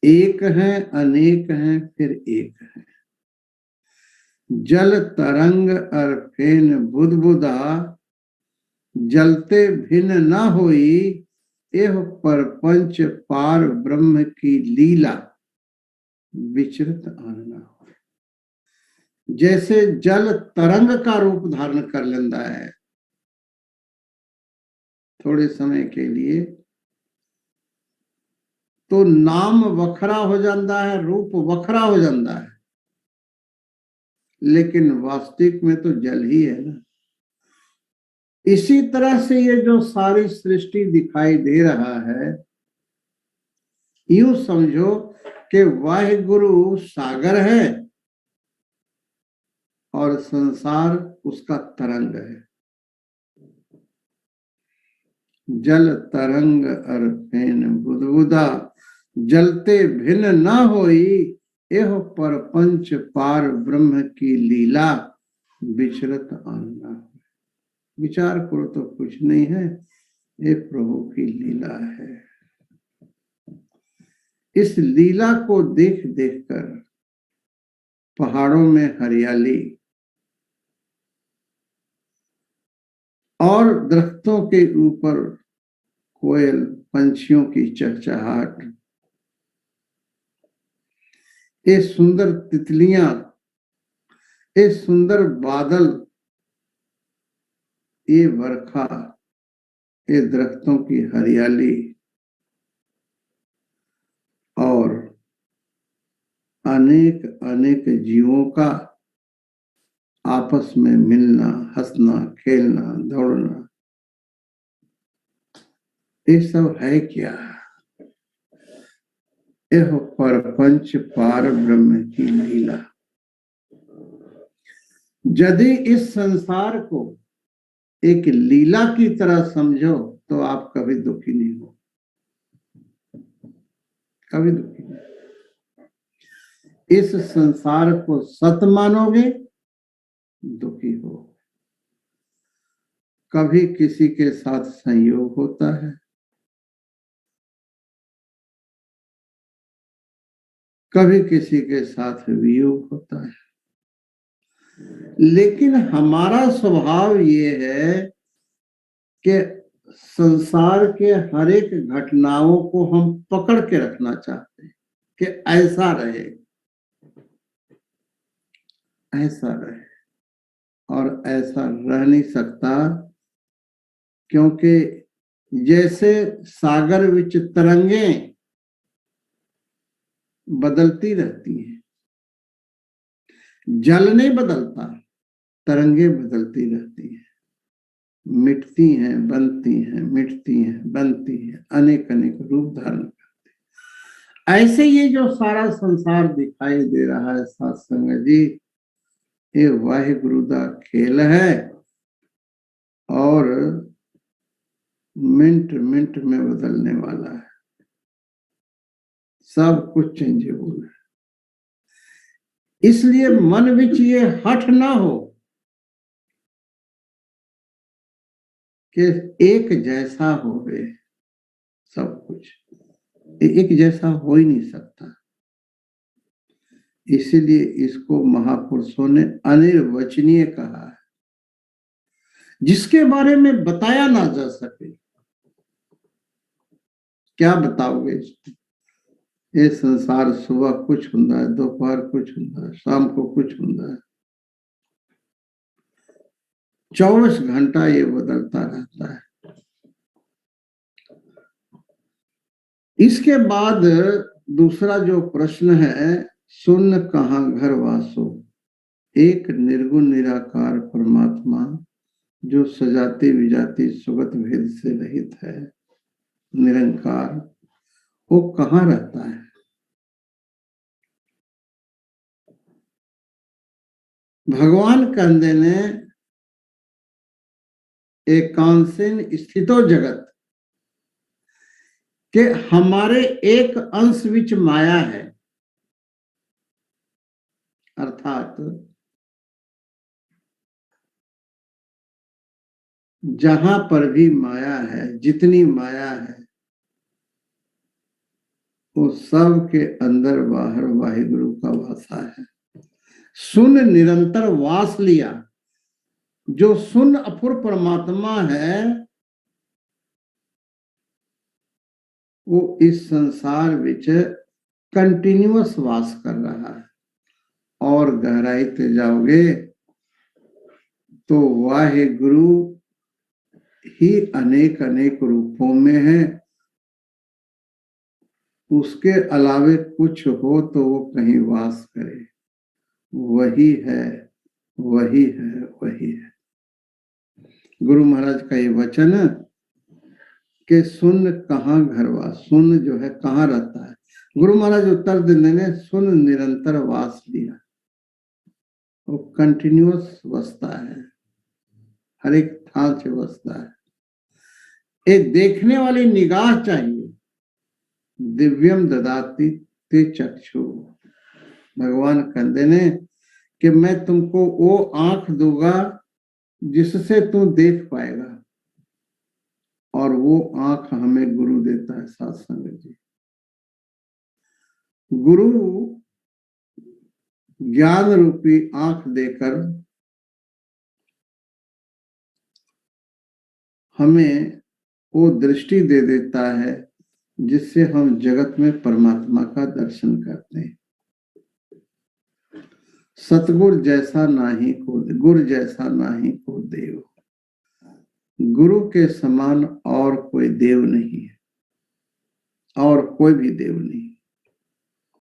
एक है, अनेक है, फिर एक है। जल तरंग अर फेन बुदबुदा, जलते भिन्न न होई, एह परपंच पार ब्रह्म की लीला, विचरत आनना हो। जैसे जल तरंग का रूप धारण कर लेता है थोड़े समय के लिए, तो नाम वखरा हो जाता है, रूप वखरा हो जाता है, लेकिन वास्तविक में तो जल ही है ना। इसी तरह से ये जो सारी सृष्टि दिखाई दे रहा है, यूं समझो कि वाहिगुरु सागर है और संसार उसका तरंग है। जल तरंग अर फेन बुदबुदा, जलते भिन्न न होई, एह परपंच पार ब्रह्म की लीला, विचरत आनना। विचार करो तो कुछ नहीं है, ये प्रभु की लीला है। इस लीला को देख देख कर पहाड़ों में हरियाली और दरख्तों के ऊपर कोयल पंछियों की चहचहाट, ये सुंदर तितलियां, ये सुंदर बादल, ये बरखा, ये दरख्तों की हरियाली और अनेक अनेक जीवों का आपस में मिलना, हंसना, खेलना, दौड़ना, ये सब है क्या? यह परपंच पार ब्रह्म की लीला। यदि इस संसार को एक लीला की तरह समझो तो आप कभी दुखी नहीं हो, कभी दुखी नहीं। इस संसार को सत मानोगे, दुखी हो। कभी किसी के साथ संयोग होता है, कभी किसी के साथ वियोग होता है, लेकिन हमारा स्वभाव ये है कि संसार के हर एक घटनाओं को हम पकड़ के रखना चाहते हैं कि ऐसा रहे, ऐसा रहे, और ऐसा रह नहीं सकता, क्योंकि जैसे सागर विच तरंगे बदलती रहती हैं, जल नहीं बदलता, तरंगे बदलती रहती हैं, मिटती हैं, बनती हैं, मिटती हैं, बनती हैं, अनेक अनेक रूप धारण करती हैं। ऐसे ये जो सारा संसार दिखाई दे रहा है सत्संग जी, ये वाहिगुरु का खेल है और मिनट मिनट में बदलने वाला है, सब कुछ चेंजेबल है। इसलिए मन विच ये हठ ना हो कि एक जैसा हो गए सब कुछ, एक जैसा हो ही नहीं सकता। इसीलिए इसको महापुरुषों ने अनिर्वचनीय कहा है, जिसके बारे में बताया ना जा सके। क्या बताओगे? ये संसार सुबह कुछ होता है, दोपहर कुछ होता है, शाम को कुछ होता है, 24 घंटा ये बदलता रहता है। इसके बाद दूसरा जो प्रश्न है, सुन कहाँ घर वासो, एक निर्गुण निराकार परमात्मा जो सजाती विजाती सुगत भेद से रहित है, निरंकार, वो कहाँ रहता है? भगवान कहते ने एकांसिन स्थितो जगत के हमारे एक अंश विच माया है, अर्थात जहां पर भी माया है, जितनी माया है, वो सब के अंदर बाहर वाहिगुरु का वासा है। सुन निरंतर वास लिया, जो सुन अपुर परमात्मा है वो इस संसार विच कंटिन्यूअस वास कर रहा है। और गहराई ते जाओगे तो वाहिगुरु ही अनेक अनेक रूपों में है, उसके अलावे कुछ हो तो वो कहीं वास करे, वही है वही है वही है। गुरु महाराज का ये वचन कि सुन कहाँ घरवा, सुन जो है कहाँ रहता है। गुरु महाराज उत्तर देने ने सुन निरंतर वास लिया, वो कंटिन्यूअस बसता है, हर एक थाल से बसता है। एक देखने वाली निगाह चाहिए। दिव्यम ददाती ते चक्षु, भगवान कहते ने कि मैं तुमको वो आंख दूंगा जिससे तू देख पाएगा, और वो आंख हमें गुरु देता है। साथ संगत जी, गुरु ज्ञान रूपी आंख देकर हमें वो दृष्टि दे देता है जिससे हम जगत में परमात्मा का दर्शन करते हैं। सतगुरु जैसा नाही को, गुरु जैसा नाही को देव, गुरु के समान और कोई देव नहीं है, और कोई भी देव नहीं।